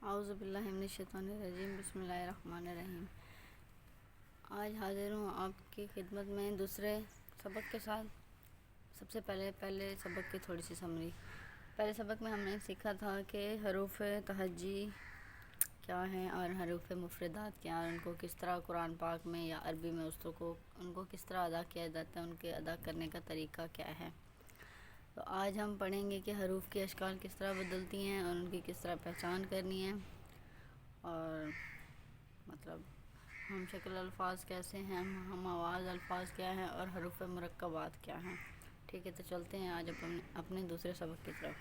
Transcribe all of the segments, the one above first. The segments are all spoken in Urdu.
اعوذ باللہ من الشیطان الرجیم، بسم اللہ الرحمن الرحیم۔ آج حاضر ہوں آپ کی خدمت میں دوسرے سبق کے ساتھ۔ سب سے پہلے سبق کی تھوڑی سی سمری۔ پہلے سبق میں ہم نے سیکھا تھا کہ حروف تہجی کیا ہیں اور حروف مفردات کیا ہیں، اور ان کو کس طرح قرآن پاک میں یا عربی میں ان کو کس طرح ادا کیا جاتا ہے، ان کے ادا کرنے کا طریقہ کیا ہے۔ تو آج ہم پڑھیں گے کہ حروف کی اشکال کس طرح بدلتی ہیں اور ان کی کس طرح پہچان کرنی ہے، اور ہم شکل الفاظ کیسے ہیں، ہم آواز الفاظ کیا ہیں، اور حروف مرکبات کیا ہیں۔ ٹھیک ہے، تو چلتے ہیں آج اپنے دوسرے سبق کی طرف۔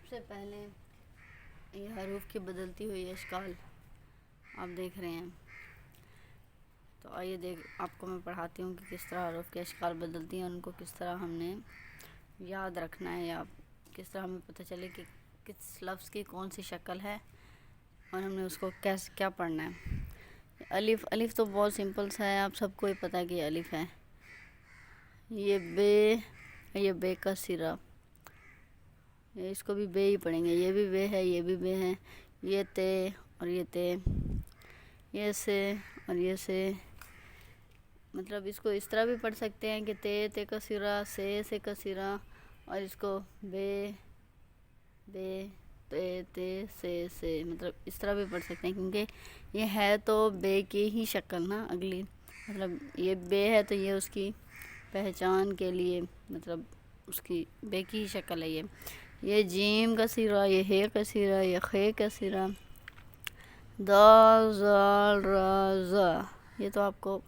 سب سے پہلے یہ حروف کی بدلتی ہوئی اشکال آپ دیکھ رہے ہیں، تو آئیے آپ کو میں پڑھاتی ہوں کہ کس طرح حروف کے اشکال بدلتی ہیں، ان کو کس طرح ہم نے یاد رکھنا ہے، یا کس طرح ہمیں پتہ چلے کہ کس لفظ کی کون سی شکل ہے اور ہم نے اس کو کیا پڑھنا ہے۔ الف تو بہت سمپل سا ہے، آپ سب کو ہی پتہ ہے کہ یہ الف ہے۔ یہ بے کا سرا، اس کو بھی بے ہی پڑھیں گے، یہ بھی بے ہے، یہ بھی بے ہے۔ یہ تے اور یہ تے، یہ سے اور یہ سے، مطلب اس کو اس طرح بھی پڑھ سکتے ہیں کہ تے کا سرا، سے کا سرا، اور اس کو بے تے سے، مطلب اس طرح بھی پڑھ سکتے ہیں، کیونکہ یہ ہے تو بے کی ہی شکل نا اگلی، مطلب یہ بے ہے تو یہ اس کی پہچان کے لیے، مطلب اس کی بے کی ہی شکل ہے۔ یہ جیم کا سرا، یہ ہے کا سرا، یہ خے کا سرا، دال زال را زا، یہ تو آپ کو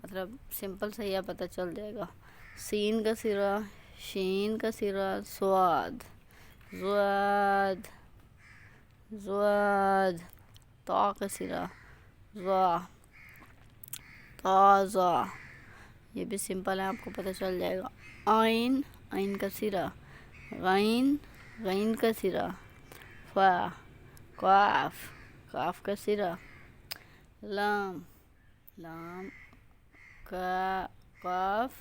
مطلب سمپل سے ہی پتہ چل جائے گا۔ سین کا سرا، شین کا سرا، سواد زواد، تا کا سرا، زا تازا، یہ بھی سمپل ہے، آپ کو پتہ چل جائے گا۔ عین کا سرا، غین کا سرا، فا کاف کا سرا، لام کاف،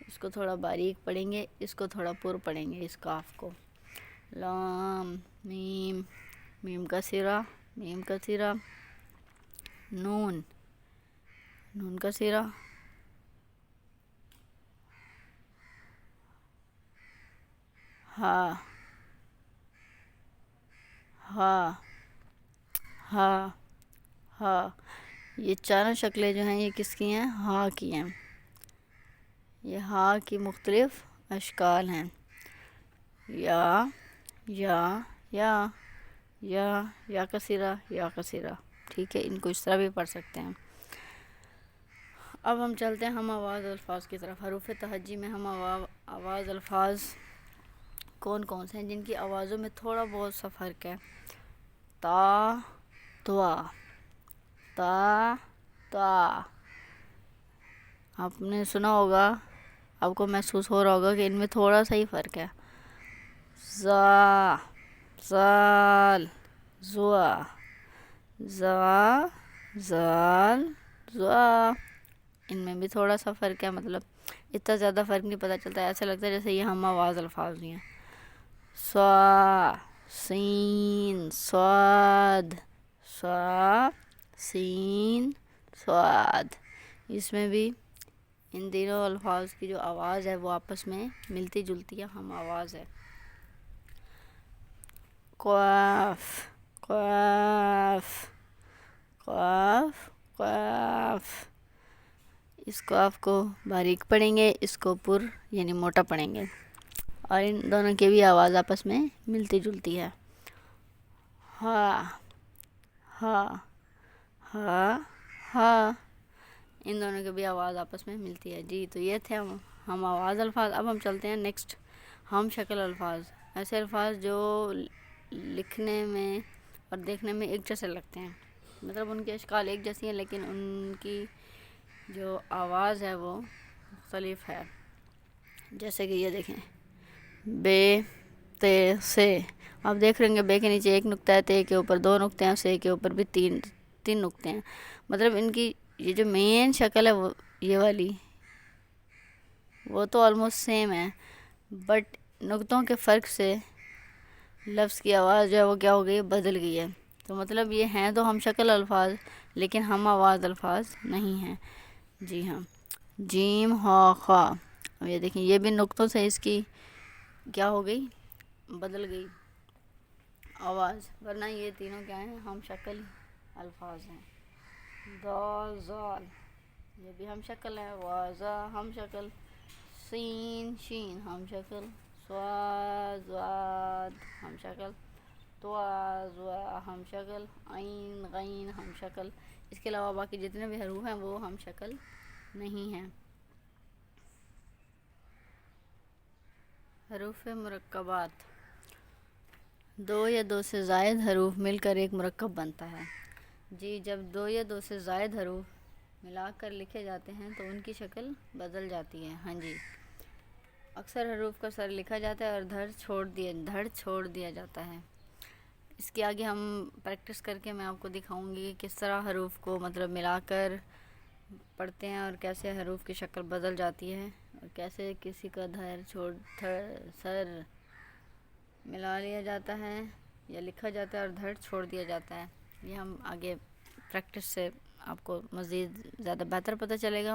اس کو تھوڑا باریک پڑھیں گے، اس کو تھوڑا پر پڑھیں گے، اس کاف کو۔ لام میم کا سرا، نون کا سرا، ہا یہ چاروں شکلیں جو ہیں یہ کس کی ہیں؟ ہا کی ہیں۔ یہ ہا کی مختلف اشکال ہیں، یا کا سرا، ٹھیک ہے، ان کو اس طرح بھی پڑھ سکتے ہیں۔ اب ہم چلتے ہیں ہم آواز الفاظ کی طرف۔ حروف تہجی میں ہم آواز الفاظ کون سے ہیں جن کی آوازوں میں تھوڑا بہت سا فرق ہے؟ تا، تا، آپ نے سنا ہوگا، آپ کو محسوس ہو رہا ہوگا کہ ان میں تھوڑا سا ہی فرق ہے۔ زا، زال، زوا، زال، زوا، ان میں بھی تھوڑا سا فرق ہے، مطلب اتنا زیادہ فرق نہیں پتہ چلتا ہے، ایسا لگتا ہے جیسے یہ ہم آواز الفاظ ہی ہیں۔ سوا، سین، سواد، سین، سواد، اس میں بھی ان تینوں الفاظ کی جو آواز ہے وہ آپس میں ملتی جلتی ہے، ہم آواز ہے۔ قاف، اس قاف کو باریک پڑھیں گے، اس کو پر یعنی موٹا پڑھیں گے، اور ان دونوں کی بھی آواز آپس میں ملتی جلتی ہے۔ ان دونوں کی بھی آواز آپس میں ملتی ہے۔ جی، تو یہ تھے ہم آواز الفاظ۔ اب ہم چلتے ہیں نیکسٹ، ہم شکل الفاظ، ایسے الفاظ جو لکھنے میں اور دیکھنے میں ایک جیسے لگتے ہیں، مطلب ان کے اشکال ایک جیسی ہیں لیکن ان کی جو آواز ہے وہ مختلف ہے۔ جیسے کہ یہ دیکھیں، بے، تے، سے، آپ دیکھ رہے ہیں بے کے نیچے ایک نقطہ ہے، تے کے اوپر دو نقطے ہیں، سے کے اوپر بھی تین نقطے ہیں، مطلب ان کی یہ جو مین شکل ہے وہ یہ والی، وہ تو آلموسٹ سیم ہے، بٹ نقطوں کے فرق سے لفظ کی آواز جو ہے وہ کیا ہو گئی، بدل گئی ہے. تو مطلب یہ ہیں تو ہم شکل الفاظ لیکن ہم آواز الفاظ نہیں ہیں. جی ہاں. جیم ہا خا، اب یہ دیکھیں یہ بھی نقطوں سے اس کی کیا ہو گئی، بدل گئی آواز، ورنہ یہ تینوں کیا ہیں، ہم شکل الفاظ ہیں. دال زال یہ بھی ہم شکل ہے. واضح ہم شکل. سین شین ہم شکل. صاد زاد ہم شکل. طوا زوا ہم شکل. عین غین ہم شکل. اس کے علاوہ باقی جتنے بھی حروف ہیں وہ ہم شکل نہیں ہیں. حروف مرکبات، دو یا دو سے زائد حروف مل کر ایک مرکب بنتا ہے. جی جب دو یا دو سے زائد حروف ملا کر لکھے جاتے ہیں تو ان کی شکل بدل جاتی ہے. ہاں جی. اکثر حروف کا سر لکھا جاتا ہے اور دھڑ چھوڑ دیا جاتا ہے. اس کے آگے ہم پریکٹس کر کے میں آپ کو دکھاؤں گی کہ کس طرح حروف کو مطلب ملا کر پڑھتے ہیں اور کیسے حروف کی شکل بدل جاتی ہے اور کیسے کسی کا سر ملا لیا جاتا ہے یا لکھا جاتا ہے اور دھڑ چھوڑ دیا جاتا ہے. یہ ہم آگے پریکٹس سے آپ کو مزید زیادہ بہتر پتہ چلے گا.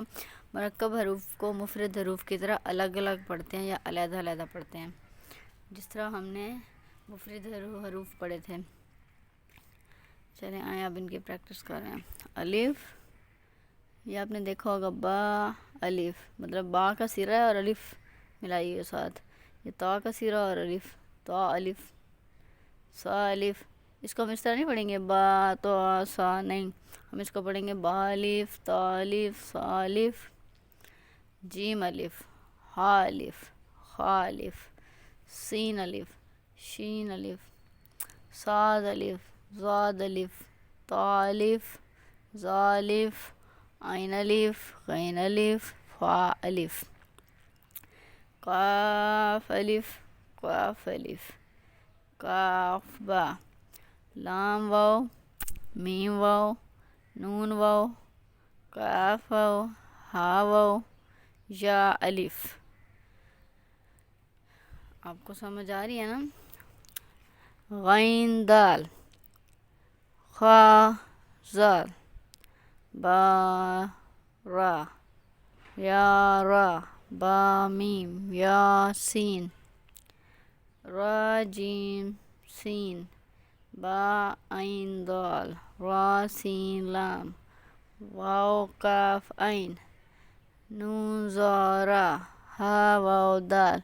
مرکب حروف کو مفرد حروف کی طرح الگ الگ پڑھتے ہیں یا علیحدہ علیحدہ پڑھتے ہیں، جس طرح ہم نے مفرد حروف پڑھے تھے. چلیں آئیں اب ان کی پریکٹس کر رہے ہیں. الف، یہ آپ نے دیکھا ہوگا با الف، مطلب با کا سیرہ ہے اور الف ملائیے ساتھ. یہ تا کا سیرہ اور الف، تا الف. سا الف، اس کو ہم اس طرح نہیں پڑھیں گے با تو سا، نہیں، ہم اس کو پڑھیں گے با الف تا الف سا الف. جیم الف، ہا الف، خا الف، سین الف، شین الف، صاد الف، زاد الف، تا الف، زا الف، عین الف، غین الف، فا الف. قاف الف، قاف الف، کاف با، لام واو، میم واو، نون واو، کاف واو، ہا واو، یا الف. آپ کو سمجھ آ رہی ہے نا؟ غین دال، خا زال، با را، یا را، با میم، یا سین، را جیم سین، با عین دال، را سین لام، واو کاف عین، نون زا را، ہا واو دال،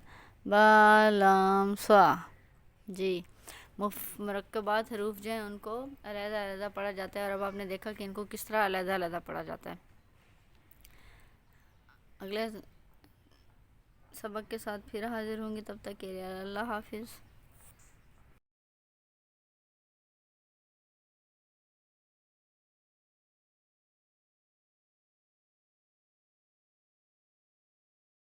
با لام صا. جی مرکبات حروف جو ہیں ان کو علیحدہ علیحدہ پڑھا جاتا ہے، اور اب آپ نے دیکھا کہ ان کو کس طرح علیحدہ علیحدہ پڑھا جاتا ہے. اگلے سبق کے ساتھ پھر حاضر ہوں گی، تب تک کے لیے اللہ حافظ.